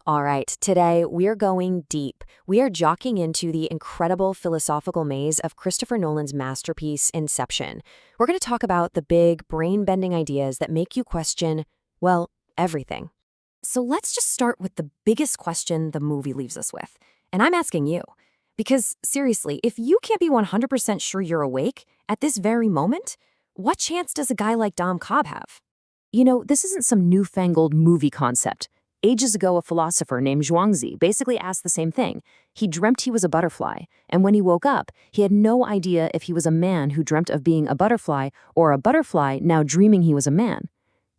All right, today we're going deep. We are jockeying into the incredible philosophical maze of Christopher Nolan's masterpiece, Inception. We're going to talk about the big, brain-bending ideas that make you question, well, everything. So let's just start with the biggest question the movie leaves us with. And I'm asking you. Because, seriously, if you can't be 100% sure you're awake at this very moment, what chance does a guy like Dom Cobb have? This isn't some newfangled movie concept. Ages ago, a philosopher named Zhuangzi basically asked the same thing. He dreamt he was a butterfly, and when he woke up, he had no idea if he was a man who dreamt of being a butterfly or a butterfly now dreaming he was a man.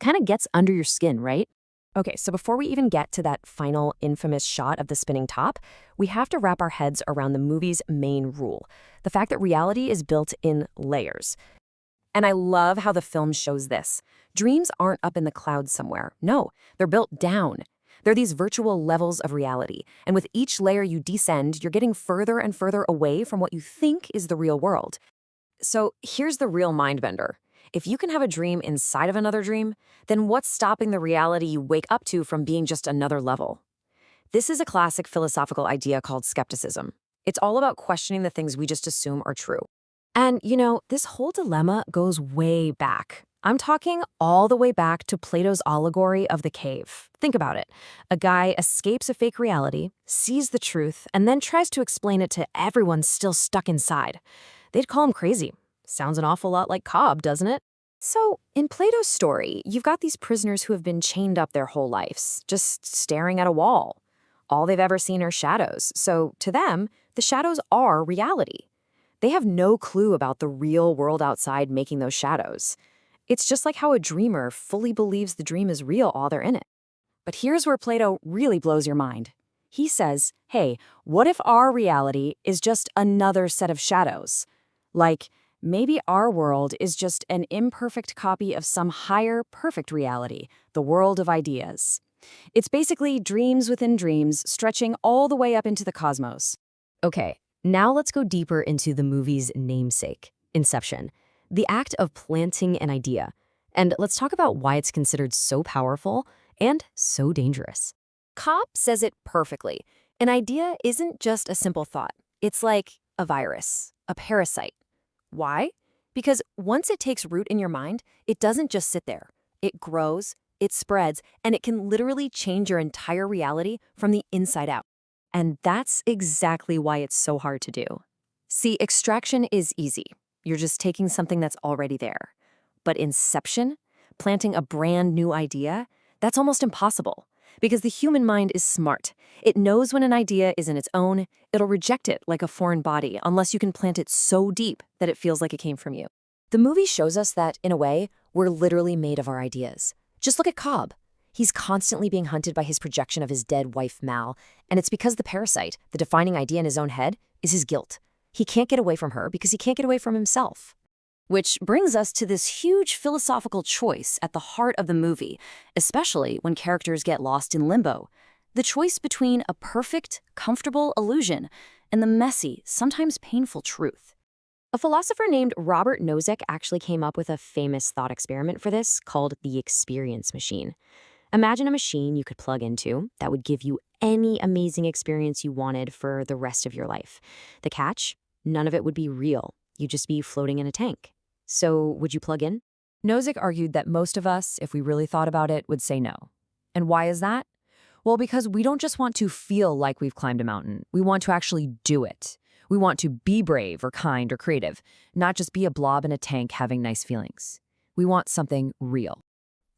Kind of gets under your skin, right? Okay, so before we even get to that final infamous shot of the spinning top, we have to wrap our heads around the movie's main rule, the fact that reality is built in layers. And I love how the film shows this. Dreams aren't up in the clouds somewhere. No, they're built down. They're these virtual levels of reality, and with each layer you descend, you're getting further and further away from what you think is the real world. So here's the real mind bender. If you can have a dream inside of another dream, then what's stopping the reality you wake up to from being just another level? This is a classic philosophical idea called skepticism. It's all about questioning the things we just assume are true. And, this whole dilemma goes way back. I'm talking all the way back to Plato's allegory of the cave. Think about it. A guy escapes a fake reality, sees the truth, and then tries to explain it to everyone still stuck inside. They'd call him crazy. Sounds an awful lot like Cobb, doesn't it? So, in Plato's story, you've got these prisoners who have been chained up their whole lives, just staring at a wall. All they've ever seen are shadows, so to them, the shadows are reality. They have no clue about the real world outside making those shadows. It's just like how a dreamer fully believes the dream is real while they're in it. But here's where Plato really blows your mind. He says, hey, what if our reality is just another set of shadows? Like, maybe our world is just an imperfect copy of some higher, perfect reality, the world of ideas. It's basically dreams within dreams, stretching all the way up into the cosmos. Okay, now let's go deeper into the movie's namesake, Inception. The act of planting an idea. And let's talk about why it's considered so powerful and so dangerous. Cobb says it perfectly. An idea isn't just a simple thought. It's like a virus, a parasite. Why? Because once it takes root in your mind, it doesn't just sit there. It grows, it spreads, and it can literally change your entire reality from the inside out. And that's exactly why it's so hard to do. See, extraction is easy. You're just taking something that's already there. But inception, planting a brand new idea, that's almost impossible. Because the human mind is smart. It knows when an idea isn't its own, it'll reject it like a foreign body unless you can plant it so deep that it feels like it came from you. The movie shows us that, in a way, we're literally made of our ideas. Just look at Cobb. He's constantly being hunted by his projection of his dead wife, Mal, and it's because the parasite, the defining idea in his own head, is his guilt. He can't get away from her because he can't get away from himself. Which brings us to this huge philosophical choice at the heart of the movie, especially when characters get lost in limbo. The choice between a perfect, comfortable illusion and the messy, sometimes painful truth. A philosopher named Robert Nozick actually came up with a famous thought experiment for this called the experience machine. Imagine a machine you could plug into that would give you any amazing experience you wanted for the rest of your life. The catch? None of it would be real. You'd just be floating in a tank. So would you plug in? Nozick argued that most of us, if we really thought about it, would say no. And why is that? Well, because we don't just want to feel like we've climbed a mountain. We want to actually do it. We want to be brave or kind or creative, not just be a blob in a tank having nice feelings. We want something real.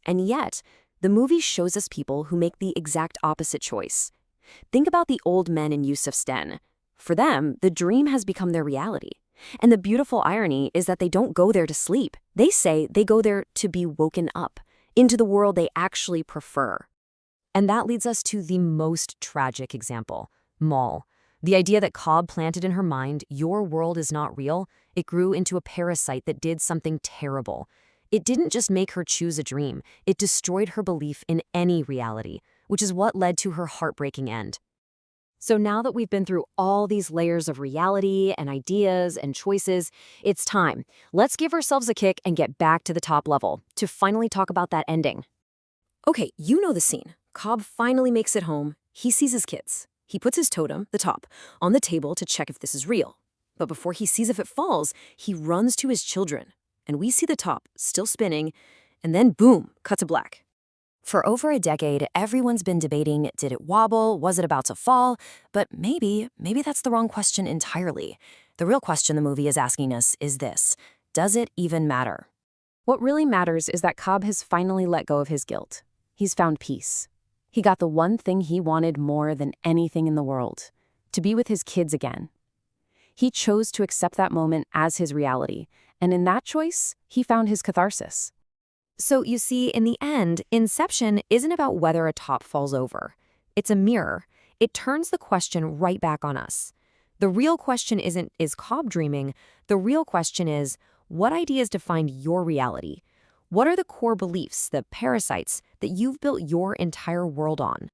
And yet, the movie shows us people who make the exact opposite choice. Think about the old men in Yusuf's den. For them, the dream has become their reality. And the beautiful irony is that they don't go there to sleep. They say they go there to be woken up, into the world they actually prefer. And that leads us to the most tragic example, Mal. The idea that Cobb planted in her mind, your world is not real, it grew into a parasite that did something terrible. It didn't just make her choose a dream, it destroyed her belief in any reality, which is what led to her heartbreaking end. So now that we've been through all these layers of reality and ideas and choices, it's time. Let's give ourselves a kick and get back to the top level to finally talk about that ending. Okay, you know the scene. Cobb finally makes it home. He sees his kids. He puts his totem, the top, on the table to check if this is real. But before he sees if it falls, he runs to his children. And we see the top, still spinning, and then boom, cut to black. For over a decade, everyone's been debating, did it wobble, was it about to fall? But maybe that's the wrong question entirely. The real question the movie is asking us is this: does it even matter? What really matters is that Cobb has finally let go of his guilt. He's found peace. He got the one thing he wanted more than anything in the world: to be with his kids again. He chose to accept that moment as his reality, and in that choice, he found his catharsis. So you see, in the end, Inception isn't about whether a top falls over. It's a mirror. It turns the question right back on us. The real question isn't, is Cobb dreaming? The real question is, what ideas define your reality? What are the core beliefs, the parasites, that you've built your entire world on?